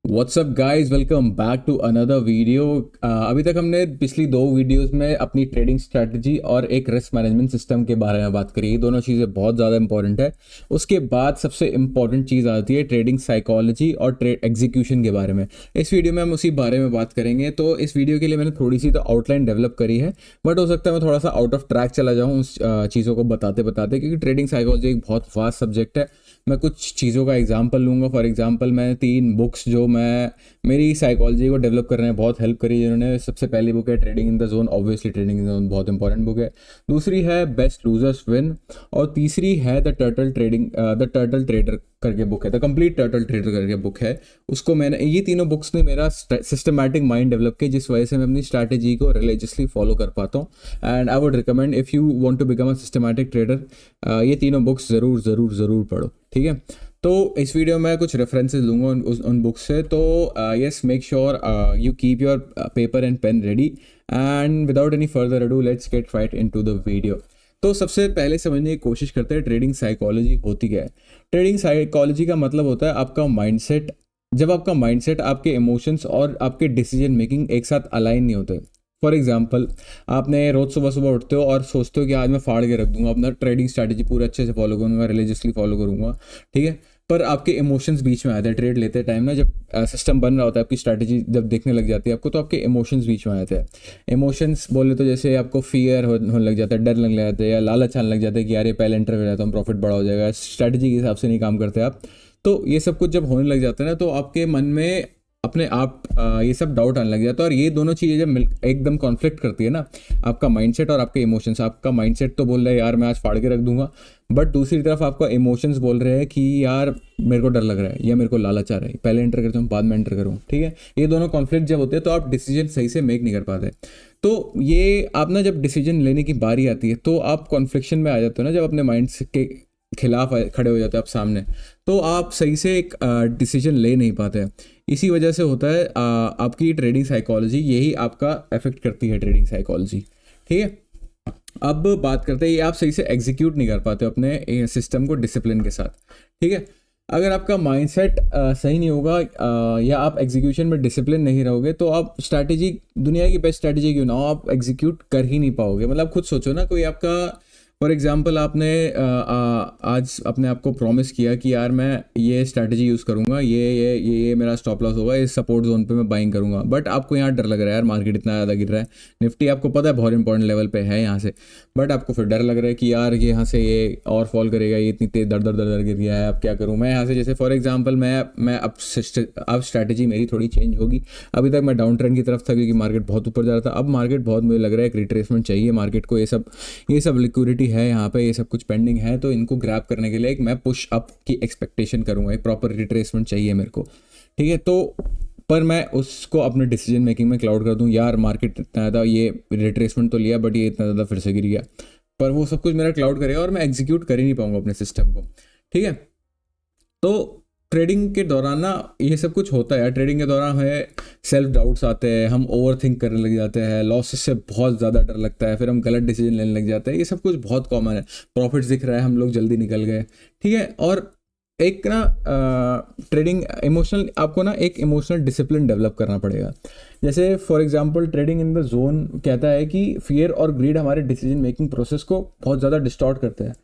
WhatsApp guys, welcome back to another video. अभी तक हमने पिछली दो वीडियोस में अपनी ट्रेडिंग स्ट्रैटेजी और एक रिस्क मैनेजमेंट सिस्टम के बारे में बात करी। ये दोनों चीज़ें बहुत ज़्यादा इंपॉर्टेंट है। उसके बाद सबसे इंपॉर्टेंट चीज़ आती है ट्रेडिंग साइकोलॉजी और ट्रेड एग्जीक्यूशन के बारे में। इस वीडियो में हम उसी बारे में बात करेंगे। तो इस वीडियो के लिए मैंने थोड़ी सी तो आउटलाइन डेवलप करी है, बट हो सकता है मैं थोड़ा सा आउट ऑफ ट्रैक चला जाऊँ उस चीज़ों को बताते बताते, क्योंकि ट्रेडिंग साइकोलॉजी एक बहुत वास्ट सब्जेक्ट है। मैं कुछ चीज़ों का एग्जांपल लूँगा। फॉर एग्जांपल, मैंने 3 बुक्स जो मैं मेरी साइकोलॉजी को डेवलप करने में बहुत हेल्प करी जिन्होंने। सबसे पहली बुक है trading in the zone. Obviously trading in the zone बहुत इंपॉर्टेंट बुक है। दूसरी है बेस्ट लूजर्स विन, और तीसरी है द टर्टल ट्रेडर करके बुक है, द कंप्लीट टर्टल ट्रेडर करके बुक है। उसको मैंने, ये तीनों बुक्स ने मेरा सिस्टमैटिक माइंड डेवलप किया, जिस वजह से मैं अपनी स्ट्रैटेजी को रिलीजियसली फॉलो कर पाता हूँ। And I would recommend, if you want to become a systematic trader, ये तीनों बुक्स ज़रूर ज़रूर ज़रूर पढ़ो, ठीक है। तो इस वीडियो में कुछ रेफरेंसेस दूंगा उन बुक्स से। तो yes, make sure you keep your paper and pen ready, and without any further ado let's get right into the video. तो सबसे पहले समझने की कोशिश करते हैं ट्रेडिंग साइकोलॉजी होती क्या है। ट्रेडिंग साइकोलॉजी का मतलब होता है आपका माइंडसेट। जब आपका माइंडसेट, आपके इमोशंस और आपके डिसीजन मेकिंग एक साथ अलाइन नहीं होते। फॉर एग्जाम्पल, आपने रोज़ सुबह सुबह उठते हो और सोचते हो कि आज मैं फाड़ के रख दूंगा, अपना ट्रेडिंग स्ट्रैटेजी पूरा अच्छे से फॉलो करूंगा, रिलीजियसली फॉलो करूंगा, ठीक है। पर आपके इमोशंस बीच में आते हैं ट्रेड लेते टाइम ना। जब सिस्टम बन रहा होता है, आपकी स्ट्रैटेजी जब देखने लग जाती है आपको, तो आपके इमोशंस बीच में आते हैं। इमोशंस बोले तो जैसे आपको फियर होने लग जाता है, डर लगने लग जाता है, या लालच आने लग जाता है कि यार ये पहले एंटर कर जाता हूँ, प्रॉफिट बड़ा हो जाएगा, स्ट्रैटेजी के हिसाब से नहीं काम करते आप। तो ये सब कुछ जब होने लग जाता है ना, तो आपके मन में अपने आप ये सब डाउट आने लग जाता है। और ये दोनों चीज़ें जब एकदम कॉन्फ्लिक्ट करती है ना, आपका माइंडसेट और आपके इमोशंस। आपका माइंडसेट तो बोल रहा है यार मैं आज फाड़ के रख दूंगा, बट दूसरी तरफ आपका इमोशंस बोल रहे हैं कि यार मेरे को डर लग रहा है, या मेरे को लालच आ रहा है, पहले एंटर करता हूँ बाद में एंटर करूँ, ठीक है। ये दोनों कॉन्फ्लिक्ट जब होते हैं तो आप डिसीजन सही से मेक नहीं कर पाते। तो ये आप ना, जब डिसीजन लेने की बारी आती है तो आप कॉन्फ्लिक्शन में आ जाते हो ना। जब अपने माइंड के खिलाफ खड़े हो जाते हैं आप सामने, तो आप सही से एक डिसीजन ले नहीं पाते। इसी वजह से होता है आपकी ट्रेडिंग साइकोलॉजी, यही आपका अफेक्ट करती है ट्रेडिंग साइकोलॉजी, ठीक है। अब बात करते हैं, ये आप सही से एग्जीक्यूट नहीं कर पाते अपने सिस्टम को डिसिप्लिन के साथ, ठीक है। अगर आपका माइंडसेट सही नहीं होगा, या आप एग्जीक्यूशन में डिसिप्लिन नहीं रहोगे, तो आप स्ट्रैटेजी, दुनिया की बेस्ट स्ट्रैटेजी क्यों ना हो, आप एग्जीक्यूट कर ही नहीं पाओगे। मतलब खुद सोचो ना, कोई आपका, फॉर एग्जाम्पल, आपने आज अपने आप को प्रॉमिस किया कि यार मैं ये स्ट्रैटेजी यूज़ करूँगा, ये मेरा स्टॉप लॉस होगा, इस सपोर्ट जोन पे मैं बाइंग करूँगा, बट आपको यहाँ डर लग रहा है यार मार्केट इतना ज़्यादा गिर रहा है, निफ्टी आपको पता है बहुत इंपॉर्टेंट लेवल पे है यहाँ से, बट आपको फिर डर लग रहा है कि यार ये यहाँ से ये और फॉल करेगा, ये इतनी तेज दर दर दर दर गिर गया है, अब क्या करूँ मैं यहाँ से। जैसे फॉर एग्जाम्पल, मैं अब स्ट्रैटेजी मेरी थोड़ी चेंज होगी। अभी तक मैं डाउन ट्रेंड की तरफ था क्योंकि मार्केट बहुत ऊपर जा रहा था। अब मार्केट बहुत, मुझे लग रहा है एक रिट्रेसमेंट चाहिए मार्केट को। ये सब लिक्विडिटी है यहाँ पे, ये सब कुछ पेंडिंग है, तो इनको ग्रैब करने के लिए एक मैं पुश अप की एक्सपेक्टेशन करूँगा, एक प्रॉपर रिट्रेसमेंट चाहिए मेरे को, ठीक है। तो पर मैं उसको अपने डिसीजन मेकिंग में क्लाउड कर दूं, यार मार्केट इतना ज़्यादा, ये रिट्रेसमेंट तो लिया बट ये इतना ज़्यादा फिर से गिर गया, पर वो सब कुछ मेरा क्लाउड करेगा और मैं एग्जीक्यूट कर ही नहीं पाऊंगा अपने सिस्टम को, ठीक है। तो ट्रेडिंग के दौरान ना ये सब कुछ होता है। ट्रेडिंग के दौरान हमें सेल्फ डाउट्स आते हैं, हम ओवर थिंक करने लग जाते हैं, लॉसेस से बहुत ज़्यादा डर लगता है, फिर हम गलत डिसीजन लेने लग जाते हैं। ये सब कुछ बहुत कॉमन है। प्रॉफिट्स दिख रहा है, हम लोग जल्दी निकल गए, ठीक है। और एक ना ट्रेडिंग इमोशनल, आपको ना एक इमोशनल डिसिप्लिन डेवलप करना पड़ेगा। जैसे for example, trading in the zone कहता है कि फियर और ग्रीड हमारे डिसीजन मेकिंग प्रोसेस को बहुत ज़्यादा डिस्टॉर्ट करते हैं,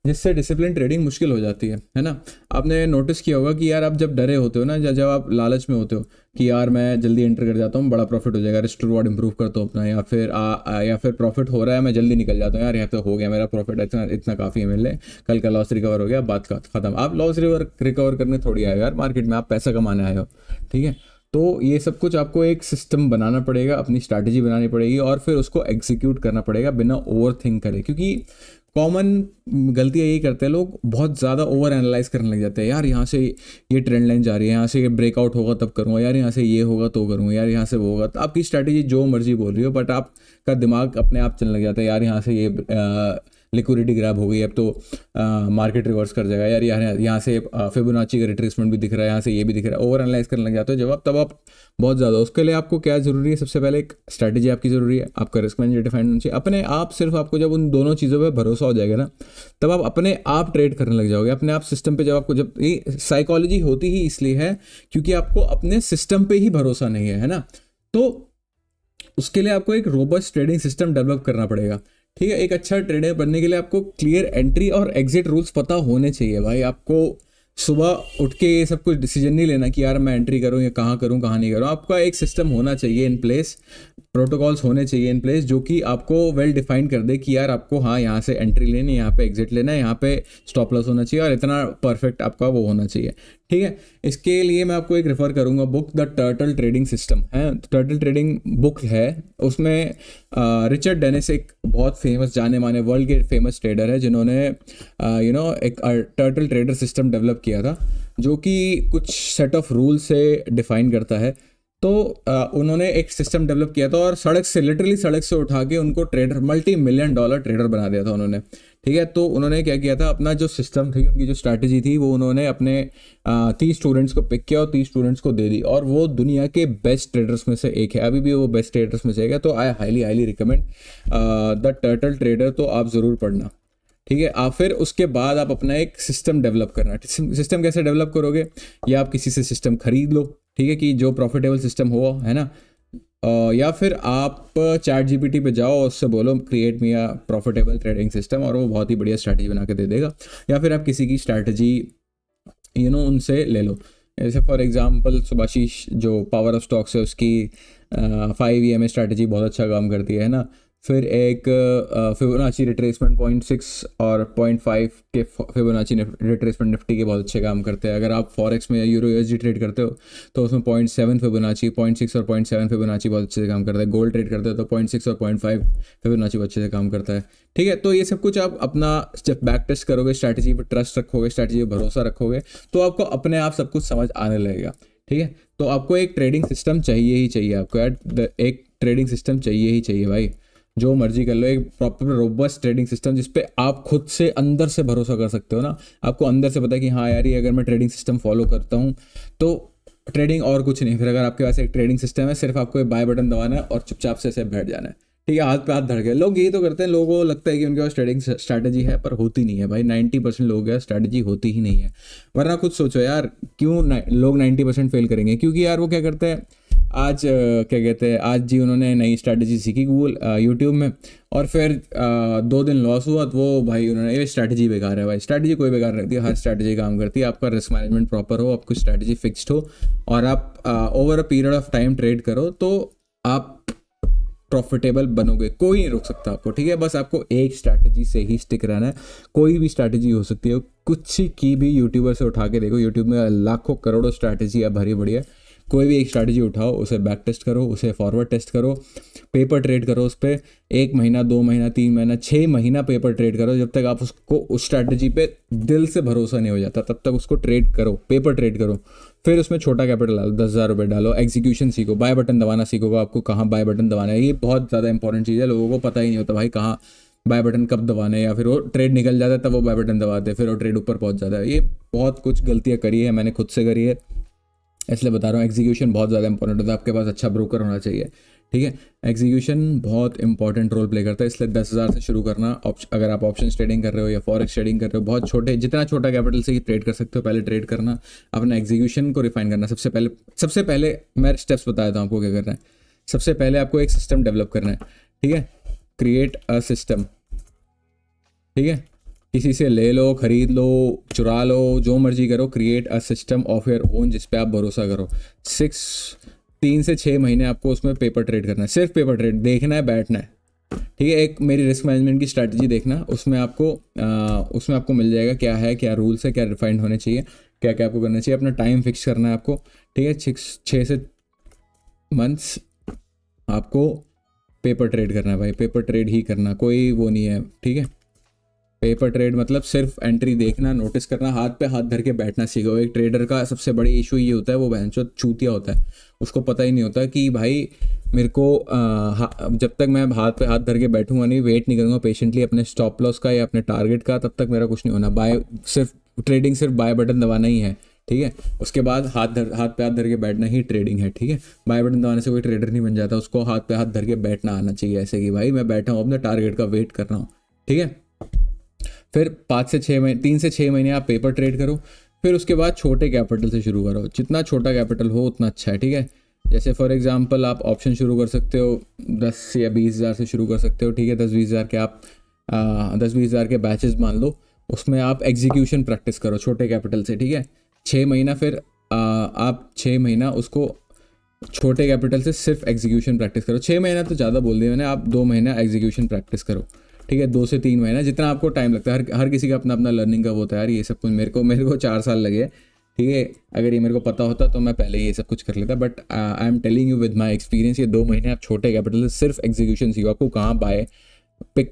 जिससे डिसिप्लिन ट्रेडिंग मुश्किल हो जाती है ना। आपने नोटिस किया होगा कि यार आप जब डरे होते हो ना, जब आप लालच में होते हो कि यार मैं जल्दी एंटर कर जाता हूँ, बड़ा प्रॉफिट हो जाएगा, रिस्क टू रिवॉर्ड इंप्रूव करता हूँ अपना, या फिर प्रॉफिट हो रहा है, मैं जल्दी निकल जाता हूँ, यार यहाँ तो हो गया मेरा प्रॉफिट, इतना इतना काफ़ी है मेरे लिए, कल का लॉस रिकवर हो गया, बात का खत्म। आप लॉस रिकवर करने थोड़ी आए हो यार मार्केट में, आप पैसा कमाने आए हो, ठीक है। तो ये सब कुछ आपको एक सिस्टम बनाना पड़ेगा, अपनी स्ट्रैटेजी बनानी पड़ेगी, और फिर उसको एग्जीक्यूट करना पड़ेगा बिना ओवर थिंक करे। क्योंकि कॉमन गलतियाँ यही करते हैं लोग, बहुत ज़्यादा ओवर एनालाइज करने लग जाते हैं। यार यहाँ से ये ट्रेंड लाइन जा रही है, यहाँ से ये ब्रेकआउट होगा तब करूँगा, यार यहाँ से ये होगा तो करूँगा, यार यहाँ से वो होगा। तो आपकी स्ट्रैटेजी जो मर्जी बोल रही हो, बट आपका दिमाग अपने आप चलने लग जाता है, यार यहाँ से ये लिक्विडिटी ग्रैब हो गई, अब तो मार्केट रिवर्स कर जाएगा यार, यहाँ से फिबोनाची का रिट्रेसमेंट भी दिख रहा है, यहाँ से ये भी दिख रहा है, ओवर एनालाइज करने लग जाते हो जब आप, तब आप बहुत ज़्यादा। उसके लिए आपको क्या ज़रूरी है, सबसे पहले एक स्ट्रैटेजी आपकी ज़रूरी है, आपका रिस्क मैनेजमेंट डिफाइन होना चाहिए अपने आप। सिर्फ आपको जब उन दोनों चीज़ों पे भरोसा हो जाएगा ना, तब आप अपने आप ट्रेड करने लग जाओगे अपने आप सिस्टम पे। जब आपको, जब ये साइकोलॉजी होती ही इसलिए है क्योंकि आपको अपने सिस्टम पे ही भरोसा नहीं है ना, तो उसके लिए आपको एक रोबस्ट ट्रेडिंग सिस्टम डेवलप करना पड़ेगा। ठीक है, एक अच्छा ट्रेडर बनने के लिए आपको क्लियर एंट्री और एग्जिट रूल्स पता होने चाहिए भाई। आपको सुबह उठ के ये सब कुछ डिसीजन नहीं लेना कि यार मैं एंट्री करूँ या कहाँ करूँ कहाँ नहीं करूँ। आपका एक सिस्टम होना चाहिए इन प्लेस, प्रोटोकॉल्स होने चाहिए इन प्लेस जो कि आपको वेल डिफाइंड कर दे कि यार आपको हाँ यहाँ से एंट्री लेनी है, यहाँ पे एग्जिट लेना है, यहाँ पे स्टॉप लॉस होना चाहिए और इतना परफेक्ट आपका वो होना चाहिए। ठीक है, इसके लिए मैं आपको एक रेफर करूँगा book, the turtle trading system है, टर्टल ट्रेडिंग बुक है। उसमें रिचर्ड डेनिस एक बहुत फेमस जाने माने वर्ल्ड के फेमस ट्रेडर है जिन्होंने एक टर्टल ट्रेडर सिस्टम डेवलप किया था जो कि कुछ सेट ऑफ रूल से डिफाइन करता है। तो उन्होंने एक सिस्टम डेवलप किया था और लिटरली सड़क से उठा के उनको ट्रेडर, $multi-million ट्रेडर बना दिया था उन्होंने। ठीक है, तो उन्होंने क्या किया था, अपना जो सिस्टम थी, उनकी जो स्ट्रैटेजी थी, वो उन्होंने अपने 30 स्टूडेंट्स को पिक किया और 30 स्टूडेंट्स को दे दी और वो दुनिया के बेस्ट ट्रेडर्स में से एक है, अभी भी वो बेस्ट ट्रेडर्स में से एक है। तो I highly recommend the turtle trader, तो आप ज़रूर पढ़ना। ठीक है, आप फिर उसके बाद आप अपना एक सिस्टम डेवलप करना। सिस्टम कैसे डेवलप करोगे, या आप किसी से सिस्टम खरीद लो, ठीक है, कि जो प्रॉफिटेबल सिस्टम हो, है ना, या फिर आप चैट जीपीटी पे जाओ और उससे बोलो create me a profitable trading system और वो बहुत ही बढ़िया स्ट्रैटेजी बना के दे देगा। या फिर आप किसी की स्ट्रैटेजी उनसे ले लो। जैसे फॉर एग्जांपल सुभाशीष जो पावर ऑफ स्टॉक्स है, उसकी 5 EMA स्ट्रैटेजी बहुत अच्छा काम करती है ना। फिर एक फिबोनाची रिट्रेसमेंट 0.6 और 0.5 के फिबोनाची रिट्रेसमेंट निफ्टी के बहुत अच्छे काम करते हैं। अगर आप फॉरेक्स में या यूरो USD ट्रेड करते हो तो उसमें 0.7 फिबोनाची, 0.6 और 0.7 फिबोनाची बहुत अच्छे से काम करता है। गोल्ड ट्रेड करते हो तो 0.6 और 0.5 फिबोनाची बहुत अच्छे से काम करता है। ठीक है, तो ये सब कुछ आप अपना जब बैक टेस्ट करोगे, स्ट्रैटेजी पर ट्रस्ट रखोगे, स्ट्रैटेजी पर भरोसा रखोगे, तो आपको अपने आप सब कुछ समझ आने लगेगा। ठीक है, तो आपको एक ट्रेडिंग सिस्टम चाहिए ही चाहिए, आपको यार एक ट्रेडिंग सिस्टम चाहिए ही चाहिए भाई। जो मर्जी कर लो, एक प्रॉपर रोबस्ट ट्रेडिंग सिस्टम जिस पे आप खुद से अंदर से भरोसा कर सकते हो ना। आपको अंदर से पता है कि हाँ यार ये अगर मैं ट्रेडिंग सिस्टम फॉलो करता हूँ तो ट्रेडिंग और कुछ नहीं। फिर अगर आपके पास एक ट्रेडिंग सिस्टम है, सिर्फ आपको बाय बटन दबाना है और चुपचाप से ऐसे बैठ जाना है। ठीक है, हाथ पे हाथ धड़ के लोग यही तो करते हैं। लोगों को लगता है कि उनके पास ट्रेडिंग स्ट्रैटेजी है, पर होती नहीं है भाई। 90% लोग है स्ट्रैटेजी होती ही नहीं है। वरना खुद सोचो यार, क्यों लोग 90% फेल करेंगे? क्योंकि यार वो क्या करते हैं, आज क्या कहते हैं, आज जी उन्होंने नई स्ट्रैटेजी सीखी यूट्यूब में और फिर 2 दिन लॉस हुआ तो वो भाई उन्होंने ये स्ट्रैटेजी बेकार है। भाई स्ट्रैटेजी कोई बेकार रहती है, हर स्ट्रैटेजी काम करती है। आपका रिस्क मैनेजमेंट प्रॉपर हो, आपकी स्ट्रैटेजी फिक्स्ड हो और आप over a period of time trade करो तो आप प्रॉफिटेबल बनोगे। कोई नहीं रोक सकता आपको। ठीक है, बस आपको एक स्ट्रैटेजी से ही स्टिक रहना है। कोई भी स्ट्रैटेजी हो सकती है, कुछ की भी यूट्यूबर से उठा के देखो। यूट्यूब में लाखों करोड़ों स्ट्रैटेजी है भरी पड़ी है। कोई भी एक स्ट्रैटेजी उठाओ, उसे बैक टेस्ट करो, उसे फॉरवर्ड टेस्ट करो, पेपर ट्रेड करो उस पर 1 महीना, 2 महीना, 3 महीना, 6 महीना पेपर ट्रेड करो। जब तक आप उसको उस स्ट्रैटेजी पे दिल से भरोसा नहीं हो जाता तब तक उसको ट्रेड करो, पेपर ट्रेड करो। फिर उसमें छोटा कैपिटल डालो, 10,000 रुपये डालो, एग्जीक्यूशन सीखो, बाय बटन दबाना सीखो, आपको कहाँ बाय बटन दबाना है। ये बहुत ज़्यादा इंपॉर्टेंट चीज़ है, लोगों को पता ही नहीं होता भाई कहाँ बाय बटन कब दबाना है। या फिर वो ट्रेड निकल जाता है तब वो बाय बटन दबाते हैं, फिर वो ट्रेड ऊपर पहुँच जाता है। ये बहुत कुछ गलतियाँ करी है, मैंने खुद से करी है, इसलिए बता रहा हूँ। एग्जीक्यूशन बहुत ज़्यादा इंपॉर्टेंट होता है, आपके पास अच्छा ब्रोकर होना चाहिए। ठीक है, एग्जीक्यूशन बहुत इंपॉर्टेंट रोल प्ले करता है, इसलिए 10,000 से शुरू करना। अगर आप ऑप्शन ट्रेडिंग कर रहे हो या फॉरेक्स ट्रेडिंग कर रहे हो, बहुत छोटे, जितना छोटा कैपिटल से ही ट्रेड कर सकते हो, पहले ट्रेड करना, अपना एग्जीक्यूशन को रिफाइन करना। सबसे पहले मैं स्टेप्स बता देता हूँ आपको क्या करना है। सबसे पहले आपको एक सिस्टम डेवलप करना है। ठीक है, क्रिएट अ सिस्टम। ठीक है, किसी से ले लो, खरीद लो, चुरा लो, जो मर्जी करो, create a system of your own जिस पे आप भरोसा करो। 3 से 6 महीने आपको उसमें पेपर ट्रेड करना है, सिर्फ पेपर ट्रेड देखना है, बैठना है। ठीक है, एक मेरी रिस्क मैनेजमेंट की स्ट्रैटेजी देखना, उसमें आपको मिल जाएगा क्या है, क्या रूल्स है, क्या रिफाइंड होने चाहिए, क्या क्या आपको करना चाहिए। अपना टाइम फिक्स करना है आपको। ठीक है, 6 से मंथ्स आपको पेपर ट्रेड करना है भाई, पेपर ट्रेड ही करना, कोई वो नहीं है। ठीक है, पेपर ट्रेड मतलब सिर्फ एंट्री देखना, नोटिस करना, हाथ पे हाथ धर के बैठना सीखो। एक ट्रेडर का सबसे बड़ी इशू ये होता है, वो बहनचोद चूतिया होता है, उसको पता ही नहीं होता कि भाई मेरे को जब तक मैं हाथ पे हाथ धर के बैठूंगा नहीं, वेट नहीं करूँगा पेशेंटली अपने स्टॉप लॉस का या अपने टारगेट का, तब तक मेरा कुछ नहीं होना। सिर्फ ट्रेडिंग सिर्फ बाय बटन दबाना ही है, ठीक है। उसके बाद हाथ पे हाथ धर के बैठना ही ट्रेडिंग है, ठीक है। बाय बटन दबाने से कोई ट्रेडर नहीं बन जाता, उसको हाथ पे हाथ धर के बैठना आना चाहिए, ऐसे कि भाई मैं बैठा हूँ अपने टारगेट का वेट कर रहा हूँ, ठीक है। फिर 3 से 6 महीने आप पेपर ट्रेड करो। फिर उसके बाद छोटे कैपिटल से शुरू करो, जितना छोटा कैपिटल हो उतना अच्छा है, ठीक है। जैसे फॉर एग्जांपल आप ऑप्शन शुरू कर सकते हो 10 या 20 हज़ार से शुरू कर सकते हो, ठीक है। 10-20 हज़ार के आप 10-20 हज़ार के बैचेस मान लो, उसमें आप एग्जीक्यूशन प्रैक्टिस करो छोटे कैपिटल से, ठीक है। 6 महीना फिर आप 6 महीना उसको छोटे कैपिटल से सिर्फ एग्जीक्यूशन प्रैक्टिस करो। 6 महीना तो ज़्यादा बोल दिया मैंने, आप 2 महीना एग्जीक्यूशन प्रैक्टिस करो, ठीक है। 2 से 3 महीना जितना आपको टाइम लगता है, हर किसी का अपना अपना लर्निंग का होता है यार। ये सब कुछ मेरे को 4 साल लगे, ठीक है। अगर ये मेरे को पता होता तो मैं पहले ही ये सब कुछ कर लेता, but I am telling you with my experience, ये 2 महीने आप छोटे कैपिटल से सिर्फ एग्जीक्यूशन सीखो। आपको कहाँ बाय पे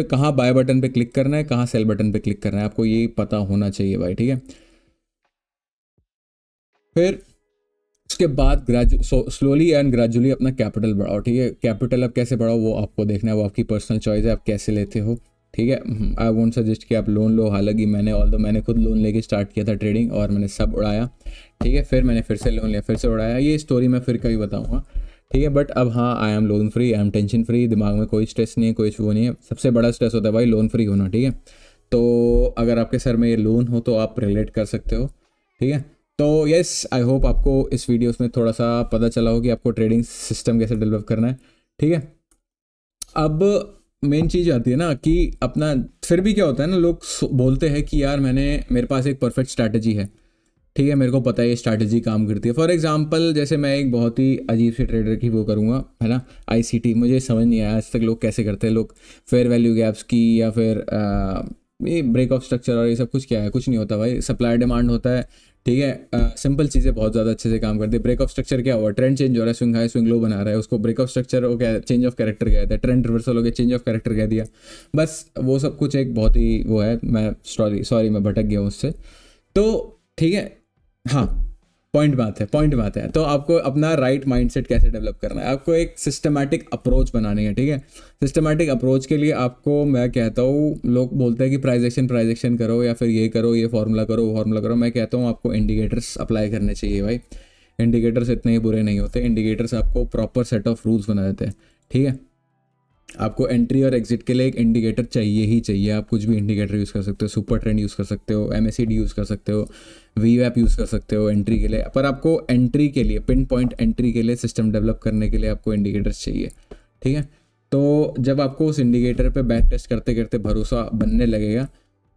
कहाँ बाय बटन पे क्लिक करना है, कहाँ सेल बटन पे क्लिक करना है, आपको ये पता होना चाहिए भाई, ठीक है। फिर उसके बाद स्लोली एंड ग्रेजुअली अपना कैपिटल बढ़ाओ, ठीक है। कैपिटल अब कैसे बढ़ाओ वो आपको देखना है, वो आपकी पर्सनल चॉइस है, आप कैसे लेते हो, ठीक है। आई वोंट सजेस्ट कि आप लोन लो, हालांकि मैंने खुद लोन लेके स्टार्ट किया था ट्रेडिंग और मैंने सब उड़ाया, ठीक है। फिर मैंने फिर से लोन लिया, फिर से उड़ाया, ये स्टोरी मैं फिर कभी बताऊँगा, ठीक है। बट अब हाँ, I am loan free, I am tension free, दिमाग में कोई स्ट्रेस नहीं है, कोई वो नहीं है। सबसे बड़ा स्ट्रेस होता है भाई लोन फ्री होना, ठीक है। तो अगर आपके सर में ये लोन हो तो आप रिलेट कर सकते हो, ठीक है। तो यस, आई होप आपको इस वीडियोस में थोड़ा सा पता चला हो कि आपको ट्रेडिंग सिस्टम कैसे डेवलप करना है, ठीक है। अब मेन चीज़ आती है ना कि अपना, फिर भी क्या होता है ना, लोग बोलते हैं कि यार मेरे पास एक परफेक्ट स्ट्रैटेजी है, ठीक है, मेरे को पता है ये स्ट्रैटेजी काम करती है। फॉर एग्जांपल जैसे मैं एक बहुत ही अजीब सी ट्रेडर की वो करूँगा, है ना, ICT, मुझे समझ नहीं आया आज तक लोग कैसे करते हैं। लोग फेयर वैल्यू गैप्स की या फिर ये ब्रेक ऑफ स्ट्रक्चर और ये सब कुछ क्या है, कुछ नहीं होता भाई, सप्लाई डिमांड होता है, ठीक है। सिंपल चीज़ें बहुत ज़्यादा अच्छे से काम करती है। ब्रेक ऑफ स्ट्रक्चर क्या हुआ, ट्रेंड चेंज हो रहा है, स्विंग हाई स्विंग लो बना रहा है, उसको ब्रेक ऑफ स्ट्रक्चर हो गया, चेंज ऑफ कैरेक्टर कह देता है। ट्रेंड रिवर्सल हो गया, चेंज ऑफ कैरेक्टर कह दिया, बस वो सब कुछ एक बहुत ही वो है। मैं सॉरी मैं भटक गया उससे, तो ठीक है। हाँ, पॉइंट बात है। तो आपको अपना राइट माइंडसेट कैसे डेवलप करना है, आपको एक सिस्टमैटिक अप्रोच बनानी है, ठीक है। सिस्टमैटिक अप्रोच के लिए आपको मैं कहता हूँ, लोग बोलते हैं कि प्राइजेक्शन करो या फिर ये करो, ये फार्मूला करो, वो फार्मूला करो। मैं कहता हूँ आपको इंडिकेटर्स अप्लाई करने चाहिए भाई। इंडिकेटर्स इतने ही बुरे नहीं होते, इंडिकेटर्स आपको प्रॉपर सेट ऑफ रूल्स बना देते हैं, ठीक है। आपको एंट्री और एग्जिट के लिए एक इंडिकेटर चाहिए ही चाहिए। आप कुछ भी इंडिकेटर यूज़ कर सकते हो, सुपर ट्रेंड यूज़ कर सकते हो, MACD यूज़ कर सकते हो, VWAP यूज़ कर सकते हो एंट्री के लिए। पर आपको एंट्री के लिए, पिन पॉइंट एंट्री के लिए, सिस्टम डेवलप करने के लिए आपको इंडिकेटर्स चाहिए, ठीक है। तो जब आपको उस इंडिकेटर पे बैक टेस्ट करते करते भरोसा बनने लगेगा,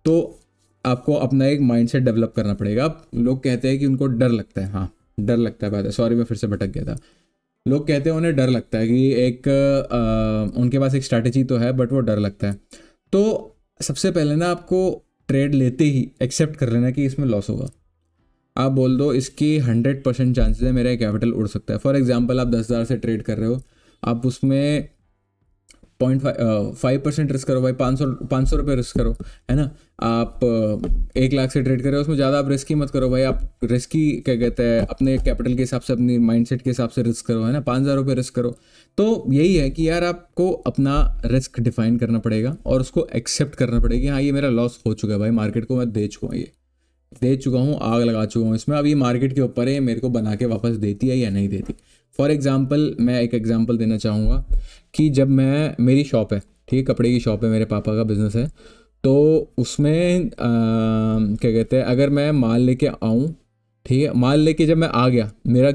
तो आपको अपना एक माइंडसेट डेवलप करना पड़ेगा। अब लोग कहते हैं कि उनको डर लगता है, हाँ डर लगता है, बात है, सॉरी मैं फिर से भटक गया था। लोग कहते हैं उन्हें डर लगता है कि उनके पास एक स्ट्रैटेजी तो है बट वो डर लगता है। तो सबसे पहले ना आपको ट्रेड लेते ही एक्सेप्ट कर लेना कि इसमें लॉस होगा। आप बोल दो इसकी 100% चांसेस है मेरा कैपिटल उड़ सकता है। फॉर एग्जांपल आप 10,000 से ट्रेड कर रहे हो, आप उसमें 0.5% रिस्क करो भाई, 500 रुपये रिस्क करो, है ना। आप 1 लाख से ट्रेड कर रहे हो, उसमें ज़्यादा आप रिस्क ही मत करो भाई। आप रिस्क ही क्या कहते हैं, अपने कैपिटल के हिसाब से, अपनी माइंडसेट के हिसाब से रिस्क करो, है ना। 5,000 रुपये रिस्क करो। तो यही है कि यार आपको अपना रिस्क डिफाइन करना पड़ेगा और उसको एक्सेप्ट करना पड़ेगा कि हाँ ये मेरा लॉस हो चुका है भाई, मार्केट को मैं दे चुका हूँ, आग लगा चुका हूँ इसमें। अब ये मार्केट के ऊपर है, मेरे को बना के वापस देती है या नहीं देती। फॉर एग्जांपल मैं एक एग्जांपल देना चाहूँगा कि जब मेरी शॉप है, ठीक है, कपड़े की शॉप है, मेरे पापा का बिज़नेस है। तो उसमें क्या कहते हैं, अगर मैं माल लेके आऊँ, ठीक है, माल लेके जब मैं आ गया, मेरा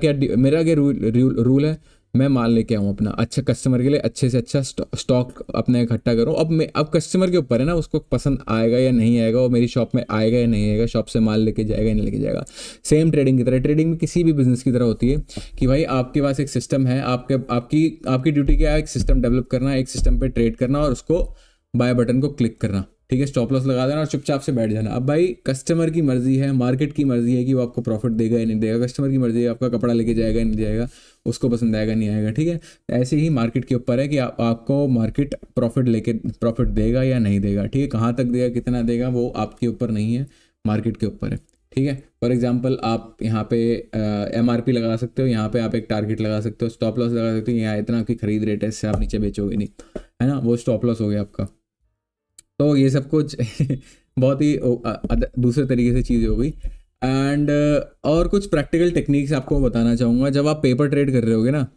क्या रूल है, मैं माल लेके आऊँ अपना, अच्छा कस्टमर के लिए अच्छे से अच्छा स्टॉक अपना इकट्ठा करूँ। अब कस्टमर के ऊपर है ना, उसको पसंद आएगा या नहीं आएगा, वो मेरी शॉप में आएगा या नहीं आएगा, शॉप से माल लेके जाएगा या नहीं लेके जाएगा। सेम ट्रेडिंग की तरह, ट्रेडिंग में किसी भी बिजनेस की तरह होती है कि भाई आपके पास एक सिस्टम है, आपकी ड्यूटी क्या है, एक सिस्टम डेवलप करना, एक सिस्टम पे ट्रेड करना और उसको बाय बटन को क्लिक करना, ठीक है, स्टॉप लॉस लगा देना और चुपचाप से बैठ जाना। अब भाई कस्टमर की मर्जी है, मार्केट की मर्जी है कि वो आपको प्रॉफिट देगा या नहीं देगा, कस्टमर की मर्जी है आपका कपड़ा लेके जाएगा या नहीं जाएगा, उसको पसंद आएगा नहीं आएगा, ठीक है। ऐसे ही मार्केट के ऊपर है कि आपको मार्केट प्रॉफिट देगा या नहीं देगा, ठीक है। कहाँ तक देगा, कितना देगा, वो आपके ऊपर नहीं है, मार्केट के ऊपर है, ठीक है। फॉर एग्जांपल आप यहाँ पे MRP लगा सकते हो, यहाँ पे आप एक टारगेट लगा सकते हो, स्टॉप लॉस लगा सकते हो, यहाँ इतना आपकी खरीद रेट है, इससे आप नीचे बेचोगे नहीं, है ना, वो स्टॉप लॉस हो गया आपका। तो ये सब कुछ बहुत ही दूसरे तरीके से चीज़ हो गई। एंड और कुछ प्रैक्टिकल टेक्निक्स आपको बताना चाहूँगा। जब आप पेपर ट्रेड कर रहे होगे ना,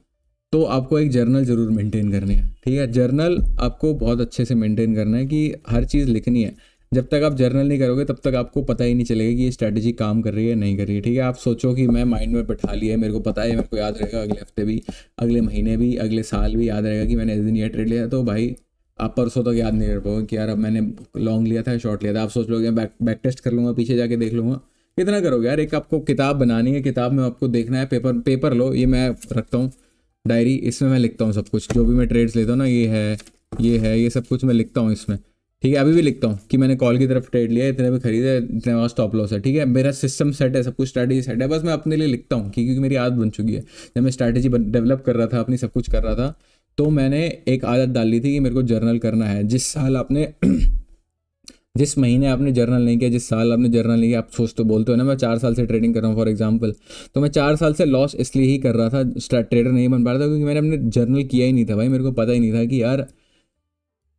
तो आपको एक जर्नल ज़रूर मेंटेन करनी है, ठीक है। जर्नल आपको बहुत अच्छे से मेंटेन करना है कि हर चीज़ लिखनी है। जब तक आप जर्नल नहीं करोगे तब तक आपको पता ही नहीं चलेगा कि ये स्ट्रैटेजी काम कर रही है नहीं कर रही है, ठीक है। आप सोचो कि मैं माइंड में बैठा लिया है, मेरे को पता है, मेरे को याद रहेगा, अगले हफ्ते भी, अगले महीने भी, अगले साल भी याद रहेगा कि मैंने इस दिन ये ट्रेड लिया। तो भाई आप परसों तक याद नहीं कर पाओगे कि यार अब मैंने लॉन्ग लिया था, शॉर्ट लिया था। आप सोच लोगे बैक टेस्ट कर लूँगा, पीछे जाके देख लूँगा, कितना करोगे यार। एक आपको किताब बनानी है, किताब में आपको देखना है, पेपर लो, ये मैं रखता हूँ डायरी, इसमें मैं लिखता हूँ सब कुछ, जो भी मैं ट्रेड्स लेता हूँ ना, ये सब कुछ मैं लिखता हूँ इसमें, ठीक है। अभी भी लिखता हूँ कि मैंने कॉल की तरफ ट्रेड लिया, इतने में खरीदा, इतने में स्टॉप लॉस है, ठीक है। मेरा सिस्टम सेट है, सब कुछ स्ट्रैटेजी सेट है, बस मैं अपने लिए लिखता हूँ क्योंकि मेरी आदत बन चुकी है। जब मैं स्ट्रैटेजी डेवलप कर रहा था अपनी, सब कुछ कर रहा था, तो मैंने एक आदत डाल ली थी कि मेरे को जर्नल करना है। जिस महीने आपने जर्नल नहीं किया, जिस साल आपने जर्नल नहीं किया, आप सोचते बोलते हो ना मैं 4 साल से ट्रेडिंग कर रहा हूँ फॉर एग्जांपल, तो मैं 4 साल से लॉस इसलिए ही कर रहा था, ट्रेडर नहीं बन पा रहा था, क्योंकि मैंने अपने जर्नल किया ही नहीं था भाई। मेरे को पता ही नहीं था कि यार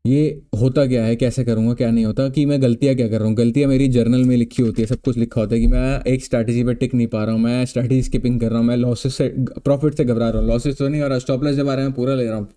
ये होता क्या है, कैसे करूँगा, क्या नहीं होता, कि मैं गलतियाँ क्या कर रहा हूँ। गलतियाँ मेरी जर्नल में लिखी होती है, सब कुछ लिखा होता है कि मैं एक स्ट्रैटेजी पे टिक नहीं पा रहा हूँ, मैं स्ट्रैटेजी स्किपिंग कर रहा हूँ, मैं लॉसेस से प्रॉफिट से घबरा रहा हूँ। लॉसेस तो नहीं, और स्टॉप लॉस जब आ रहा है मैं पूरा ले रहा हूँ,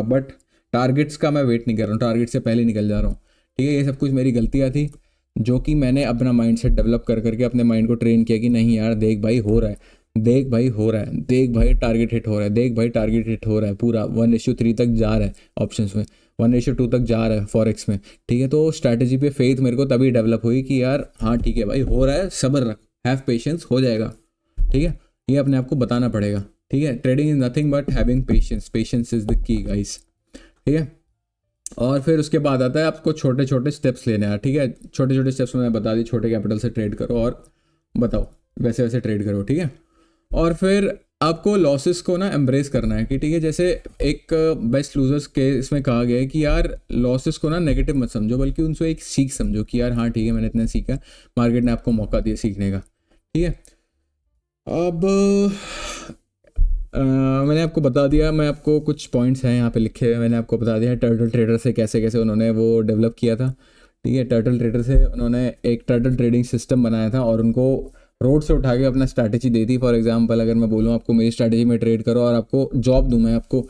बट टारगेट्स का मैं वेट नहीं कर रहा हूँ, टारगेट से पहले निकल जा रहा हूँ, ठीक है। ये सब कुछ मेरी गलतियाँ थी, जो कि मैंने अपना माइंड सेट डेवलप कर करके अपने माइंड को ट्रेन किया कि नहीं यार, देख भाई हो रहा है, देख भाई हो रहा है, देख भाई टारगेट हिट हो रहा है, देख भाई टारगेट हिट हो रहा है, पूरा 1:3 तक जा रहा है ऑप्शंस में, 1:2 तक जा रहा है फॉरेक्स में, ठीक है। तो स्ट्रैटेजी पे फेथ मेरे को तभी डेवलप हुई कि यार हाँ ठीक है भाई, हो रहा है, सब्र रख, हैव पेशेंस, हो जाएगा, ठीक है। ये अपने आप को बताना पड़ेगा, ठीक है। Trading is nothing but having patience, patience is the key guys, ठीक है। और फिर उसके बाद आता है आपको छोटे छोटे स्टेप्स लेने हैं, ठीक है। छोटे छोटे स्टेप्स में बता दी, छोटे कैपिटल से ट्रेड करो और बताओ वैसे वैसे ट्रेड करो, ठीक है। और फिर आपको लॉसेस को ना एम्ब्रेस करना है कि ठीक है, जैसे एक बेस्ट लूजर्स के इसमें कहा गया है कि यार लॉसेस को ना नेगेटिव मत समझो, बल्कि उनसे एक सीख समझो कि यार हाँ ठीक है, मैंने इतना सीखा, मार्केट ने आपको मौका दिया सीखने का, ठीक है। अब मैंने आपको बता दिया, मैं आपको कुछ पॉइंट्स हैं यहाँ पे लिखे हुए, मैंने आपको बता दिया टर्टल ट्रेडर से कैसे कैसे उन्होंने वो डेवलप किया था, ठीक है। टर्टल ट्रेडर से उन्होंने एक टर्टल ट्रेडिंग सिस्टम बनाया था और उनको रोड से उठा के अपना स्ट्रैटेजी दी थी। फॉर एग्जांपल अगर मैं बोलूँ आपको मेरी स्ट्रैटेजी में ट्रेड करो और आपको जॉब दूँ मैं आपको,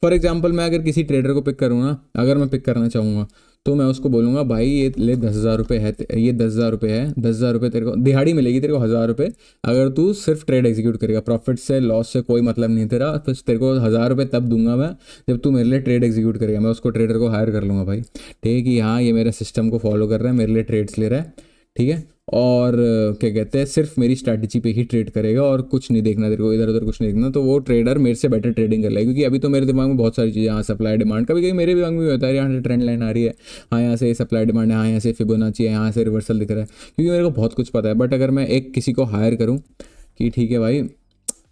फॉर एग्जांपल मैं अगर किसी ट्रेडर को पिक करूँ ना, अगर मैं पिक करना चाहूँगा तो मैं उसको बोलूँगा भाई ये ले 10,000 रुपये है, ये 10,000 रुपये है, 10,000 रुपये तेरे को दिहाड़ी मिलेगी, तेरे को 1,000 रुपये, अगर तू सिर्फ ट्रेड एग्जीक्यूट करेगा, प्रॉफिट से लॉस से कोई मतलब नहीं तेरा, तो तेरे को 1,000 रुपये तब दूंगा मैं जब तू मेरे लिए ट्रेड एग्जीक्यूट करेगा। मैं उसको ट्रेडर को हायर कर लूँगा भाई, ठीक है, कि हाँ ये मेरे सिस्टम को फॉलो कर रहा है, मेरे लिए ट्रेड्स ले रहा है, ठीक है। और क्या कहते हैं, सिर्फ मेरी स्ट्रैटेजी पे ही ट्रेड करेगा और कुछ नहीं देखना तेरे को, इधर उधर कुछ नहीं देखना, तो वो ट्रेडर मेरे से बेटर ट्रेडिंग कर लेगा। क्योंकि अभी तो मेरे दिमाग में बहुत सारी चीज़ें, हाँ सप्लाई डिमांड, कभी कभी मेरे दिमाग में भी होता है यहाँ से ट्रेंड लाइन आ रही है, हाँ यहाँ से सप्लाई डिमांड है, हाँ यहाँ से फिबोनाची है, यहाँ से रिवर्सल दिख रहा है, क्योंकि मेरे को बहुत कुछ पता है। बट अगर मैं एक किसी को हायर करूँ कि ठीक है भाई,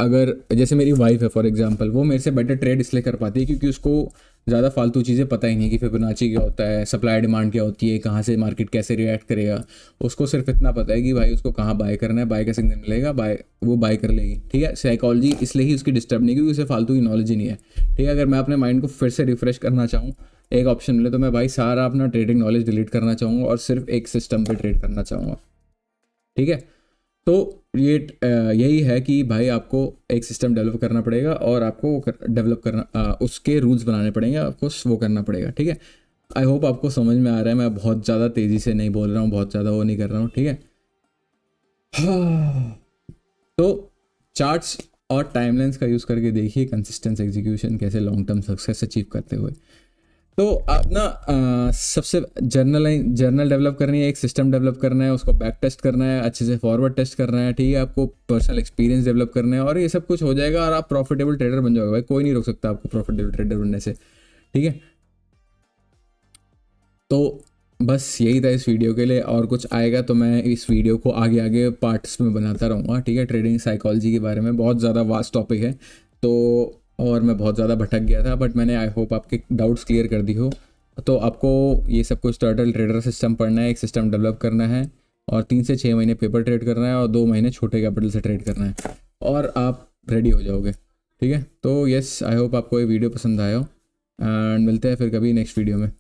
अगर जैसे मेरी वाइफ है फॉर एग्जांपल, वो मेरे से बेटर ट्रेड इसलिए कर पाती है क्योंकि उसको ज़्यादा फालतू चीज़ें पता ही नहीं कि फिबोनाची क्या होता है, सप्लाई डिमांड क्या होती है, कहाँ से मार्केट कैसे रिएक्ट करेगा। उसको सिर्फ इतना पता है कि भाई उसको कहाँ बाय करना है, बाय का सिग्नल मिलेगा, बाय वो बाय कर लेगी, ठीक है। साइकोलॉजी इसलिए ही उसकी डिस्टर्ब नहीं, क्योंकि उसे फालतू की नॉलेज ही नहीं है, ठीक है। अगर मैं अपने माइंड को फिर से रिफ्रेश करना चाहूँ, एक ऑप्शन मिले, तो मैं भाई सारा अपना ट्रेडिंग नॉलेज डिलीट करना चाहूँगा और सिर्फ एक सिस्टम पर ट्रेड करना चाहूँगा, ठीक है। तो ये यही है कि भाई आपको एक सिस्टम डेवलप करना पड़ेगा और आपको डेवलप करना उसके रूल्स बनाने पड़ेंगे, आपको वो करना पड़ेगा, ठीक है। आई होप आपको समझ में आ रहा है, मैं बहुत ज़्यादा तेज़ी से नहीं बोल रहा हूँ, बहुत ज़्यादा वो नहीं कर रहा हूँ, ठीक है। तो चार्ट्स और टाइमलाइंस का यूज़ करके देखिए कंसिस्टेंस एग्जीक्यूशन कैसे लॉन्ग टर्म सक्सेस अचीव करते हुए। तो आप ना सबसे जर्नल डेवलप करनी है, एक सिस्टम डेवलप करना है, उसको बैक टेस्ट करना है, अच्छे से फॉरवर्ड टेस्ट करना है, ठीक है। आपको पर्सनल एक्सपीरियंस डेवलप करना है और ये सब कुछ हो जाएगा और आप प्रॉफिटेबल ट्रेडर बन जाओगे भाई, कोई नहीं रोक सकता आपको प्रॉफिटेबल ट्रेडर बनने से, ठीक है। तो बस यही था इस वीडियो के लिए, और कुछ आएगा तो मैं इस वीडियो को आगे आगे पार्ट्स में बनाता रहूँगा, ठीक है। ट्रेडिंग साइकोलॉजी के बारे में बहुत ज़्यादा वास्ट टॉपिक है, तो और मैं बहुत ज़्यादा भटक गया था, बट मैंने आई होप आपके डाउट्स क्लियर कर दी हो। तो आपको ये सब कुछ टर्टल ट्रेडर सिस्टम पढ़ना है, एक सिस्टम डेवलप करना है और 3 से 6 महीने पेपर ट्रेड करना है और 2 महीने छोटे कैपिटल से ट्रेड करना है और आप रेडी हो जाओगे। ठीक है, तो यस, आई होप आपको ये वीडियो पसंद आया हो एंड मिलते हैं फिर कभी नेक्स्ट वीडियो में।